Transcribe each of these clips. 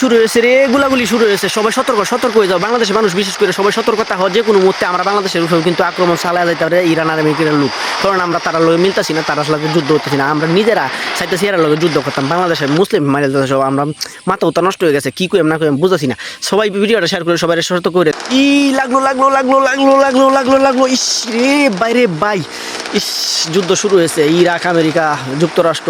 শুরু হয়েছে রে, গোলাগুলি শুরু হয়েছে। সবাই সতর্ক সতর্ক হয়ে যাও। বাংলাদেশের মানুষ বিশেষ করে সবাই সতর্কতা হয়, যে কোনো মুহূর্তে আমরা বাংলাদেশের উপরেও কিন্তু আক্রমণ চালায় যাইতে পারে ইরান আর আমেরিকার লোক। কারণ আমরা তারা লগে মিলতেছি না, তারা সাথে যুদ্ধ হতেছি না, আমরা নিজেরা চাইতেছি এরা লগে যুদ্ধ করতাম। বাংলাদেশের মুসলিম মারে সব আমরা মাথা উত্তা নষ্ট হয়ে গেছে, কি করি না করি বুঝতেছি না। সবাই ভিডিওটা শেয়ার করে সবাই সতর্ক করে। ই লাগলো লাগলো লাগলো লাগলো লাগলো লাগলো লাগলো ইস রে বাইরে বাই। ইস, যুদ্ধ শুরু হয়েছে। ইরাক, আমেরিকা, যুক্তরাষ্ট্র,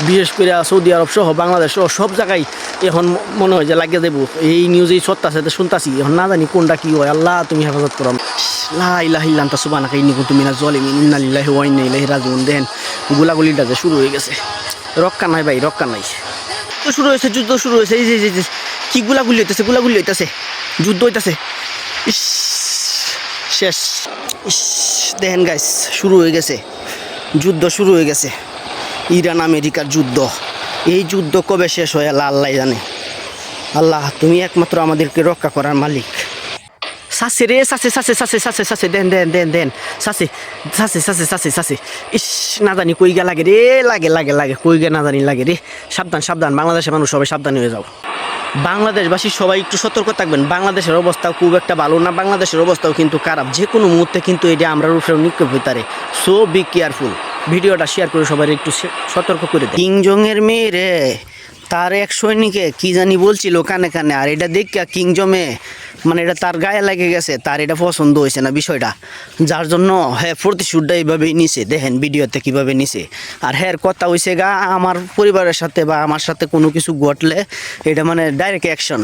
বিশেষ করে সৌদি আরব সহ বাংলাদেশ সহ সব জায়গায় এখন মনে হয় যে লাগিয়ে দেবো। এই নিউজেই সত্তার সাথে শুনতাছি, এখন না জানি কোনটা কি হয়। আল্লাহ তুমি হেফাজত করো। লা ইলাহা ইল্লা আনতা সুবহানাকা ইন্নী কুনতু মিনাজ জালিমিন। ইন্না লিল্লাহি ওয়া ইন্না ইলাইহি রাজিউন। দেন গোলাগুলিটা যে শুরু হয়ে গেছে, রক্ষা নাই ভাই, রক্ষা নাই। তো শুরু হয়েছে, যুদ্ধ শুরু হয়েছে। এই যে কি গোলাগুলি হইতেছে, গোলাগুলি হইতেছে, যুদ্ধ হইতেছে। ইস, শেষ। ইস, দেখেন গাইস, শুরু হয়ে গেছে, যুদ্ধ শুরু হয়ে গেছে। ইরান আমেরিকার যুদ্ধ। এই যুদ্ধ কবে শেষ হয় আল্লাহ আল্লাহ জানে। আল্লাহ তুমি একমাত্র আমাদেরকে রক্ষা করার মালিক। সাসে রে, সাসে সাসে সাসে সাসে সাসে দেন দেন দেন দেন সাসে সাসে সাসে সাসে সাসে। ইস, না জানি কই গা লাগে রে, লাগে লাগে লাগে, কই গে না জানি লাগে রে। সাবধান সাবধান, বাংলাদেশের মানুষ সবাই সাবধান হয়ে যাও। বাংলাদেশবাসী সবাই একটু সতর্ক থাকবেন। বাংলাদেশের অবস্থাও খুব একটা ভালো না, বাংলাদেশের অবস্থাও কিন্তু খারাপ। যে কোনো মুহূর্তে কিন্তু এটা আমরা উপরে নিক্ষেপ হইতে পারে। So be careful. ভিডিওটা শেয়ার করে সবাই একটু সতর্ক করে দেয়। কিং জং এর মেয়ে রে, তার এক সৈনিকে কি জানি বলছিল কানে কানে, আর এটা দেখা কিং জমে মানে এটা তার গায়ে লেগে গেছে, তার এটা পছন্দ হয়েছে না বিষয়টা, যার জন্য হ্যাঁ প্রতিশোধটা এইভাবেই নিছে। দেখেন ভিডিওতে কিভাবে নিছে। আর হ্যাঁ কথা হয়েছে গা, আমার পরিবারের সাথে বা আমার সাথে কোনো কিছু ঘটলে এটা মানে ডাইরেক্ট অ্যাকশন।